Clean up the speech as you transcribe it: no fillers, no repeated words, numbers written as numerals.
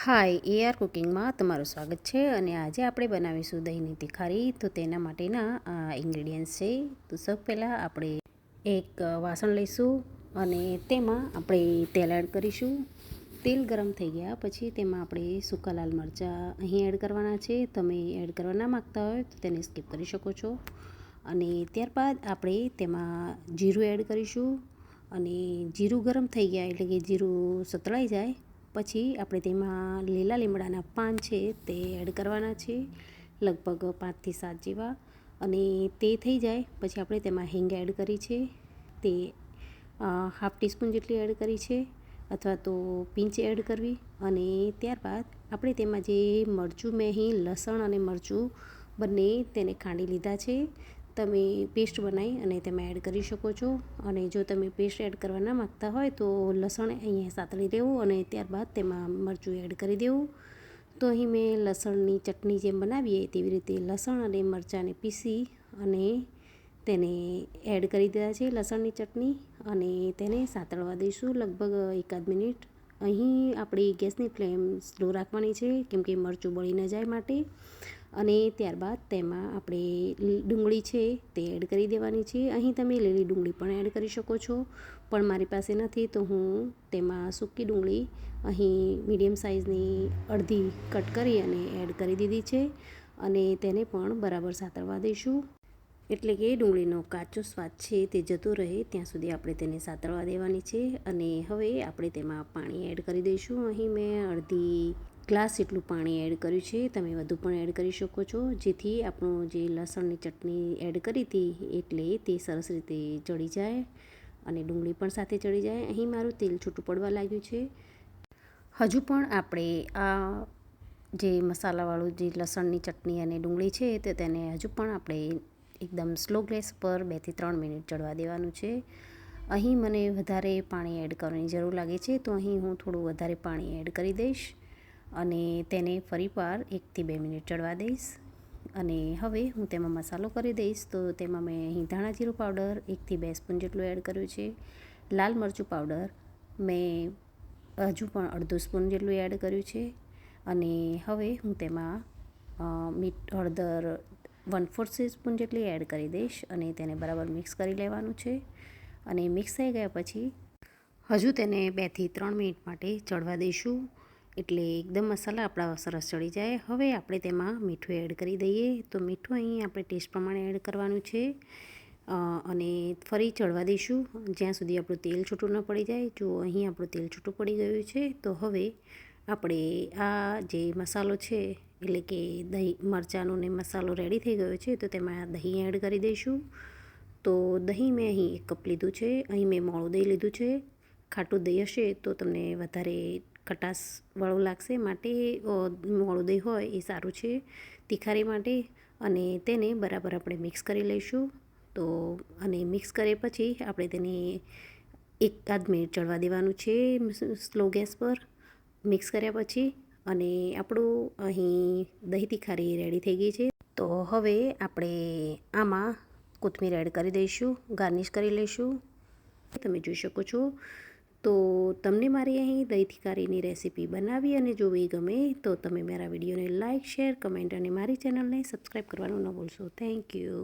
હાય AR કુકિંગમાં તમારું સ્વાગત છે અને આજે આપણે બનાવીશું દહીંની તિખારી. તો તેના માટેના ઇન્ગ્રેડિયન્ટ્સ છે. તો સૌ પહેલાં આપણે એક વાસણ લઈશું અને તેમાં આપણે તેલ એડ કરીશું. તેલ ગરમ થઈ ગયા પછી તેમાં આપણે સૂકા લાલ મરચાં અહીં એડ કરવાના છે. તમે એડ કરવા ના માગતા હોય તો તેને સ્કીપ કરી શકો છો. અને ત્યારબાદ આપણે તેમાં જીરું એડ કરીશું અને જીરું ગરમ થઈ ગયા એટલે કે જીરું સતળાઈ જાય પછી આપણે તેમાં લીલા લીમડાના પાન છે તે એડ કરવાના છે, લગભગ 5 થી 7 જેવા. અને તે થઈ જાય પછી આપણે તેમાં હિંગ એડ કરી છે, તે 1/2 ટીસ્પૂન જેટલી એડ કરી છે અથવા તો પિંચ એડ કરવી. અને ત્યારબાદ આપણે તેમાં જે મરચું મેં અહીં લસણ અને મરચું બંને તેને ખાંડી લીધા છે, તમે પેસ્ટ બનાવી અને તેમાં એડ કરી શકો છો. અને જો તમે પેસ્ટ એડ કરવા ના માગતા હોય તો લસણ અહીંયા સાતળી દેવું અને ત્યારબાદ તેમાં મરચું એડ કરી દેવું. તો અહીં મેં લસણની ચટણી જેમ બનાવીએ તેવી રીતે લસણ અને મરચાંને પીસી અને તેને એડ કરી દીધા છે લસણની ચટણી, અને તેને સાતળવા દઈશું લગભગ 1 મિનિટ. અહીં આપણી ગેસની ફ્લેમ સ્લો રાખવાની છે કેમ કે મરચું બળી ન જાય માટે. અને ત્યારબાદ તેમાં આપણે ડુંગળી છે તે એડ કરી દેવાની છે. અહીં તમે લીલી ડુંગળી પણ એડ કરી શકો છો, પણ મારી પાસે નથી તો હું તેમાં સૂકી ડુંગળી અહીં મીડિયમ સાઇઝની અડધી કટ કરી અને એડ કરી દીધી છે. અને તેને પણ બરાબર સાતળવા દઈશું એટલે કે ડુંગળીનો કાચો સ્વાદ છે તે જતો રહે ત્યાં સુધી આપણે તેને સાતળવા દેવાની છે. અને હવે આપણે તેમાં પાણી એડ કરી દઈશું. અહીં મેં અડધી ગ્લાસ જેટલું પાણી એડ કર્યું છે, તમે વધુ પણ એડ કરી શકો છો, જેથી આપણું જે લસણની ચટણી એડ કરી હતી એટલે તે સરસ રીતે ચડી જાય અને ડુંગળી પણ સાથે ચડી જાય. અહીં મારું તેલ છૂટું પડવા લાગ્યું છે. હજુ પણ આપણે આ જે મસાલાવાળું જે લસણની ચટણી અને ડુંગળી છે તો તેને હજુ પણ આપણે એકદમ સ્લો ગેસ પર 2 થી 3 મિનિટ ચડવા દેવાનું છે. અહીં મને વધારે પાણી એડ કરવાની જરૂર લાગે છે તો અહીં હું થોડું વધારે પાણી એડ કરી દઈશ અને તેને ફરીવાર 1 થી 2 મિનિટ ચડવા દઈશ. અને હવે હું તેમાં મસાલો કરી દઈશ. તો તેમાં મેં અહીં ધાણા જીરું પાવડર 1 થી 2 સ્પૂન જેટલું એડ કર્યું છે. લાલ મરચું પાવડર મેં હજુ પણ અડધો સ્પૂન જેટલું એડ કર્યું છે. અને હવે હું તેમાં હળદર 1/4 સ્પૂન જેટલી એડ કરી દઈશ અને તેને બરાબર મિક્સ કરી લેવાનું છે. અને મિક્સ થઈ ગયા પછી હજુ તેને 2 થી 3 મિનિટ માટે ચડવા દઈશું એટલે એકદમ મસાલા આપણા સરસ ચડી જાય. હવે આપણે તેમાં મીઠું એડ કરી દઈએ. તો મીઠું અહીં આપણે ટેસ્ટ પ્રમાણે એડ કરવાનું છે અને ફરી ચડવા દઈશું જ્યાં સુધી આપણું તેલ છૂટું ન પડી જાય. જો અહીં આપણું તેલ છૂટું પડી ગયું છે તો હવે આપણે આ જે મસાલો છે એટલે કે દહીં મરચાંનો ને મસાલો રેડી થઈ ગયો છે તો તેમાં દહીં એડ કરી દઈશું. તો દહીં મેં અહીં 1 કપ લીધું છે. અહીં મેં મોળું દહીં લીધું છે. ખાટું દહીં હશે તો તમને વધારે ખટાશવાળું લાગશે માટે મોળું દહીં હોય એ સારું છે તિખારી માટે. અને તેને બરાબર આપણે મિક્સ કરી લઈશું. તો અને મિક્સ કર્યા પછી આપણે તેને 1 મિનિટ ચડવા દેવાનું છે સ્લો ગેસ પર મિક્સ કર્યા પછી. અને આપણું અહીં દહીં તિખારી રેડી થઈ ગઈ છે. તો હવે આપણે આમાં કોથમીર એડ કરી દઈશું, ગાર્નિશ કરી લઈશું. તમે જોઈ શકો છો. તો તમને મારી અહીં દહીં તિખારીની રેસીપી બનાવી અને જોવી ગમે તો તમે મારા વિડીયોને લાઇક, શેર, કમેન્ટ અને મારી ચેનલને સબસ્ક્રાઈબ કરવાનું ન ભૂલશો. Thank you.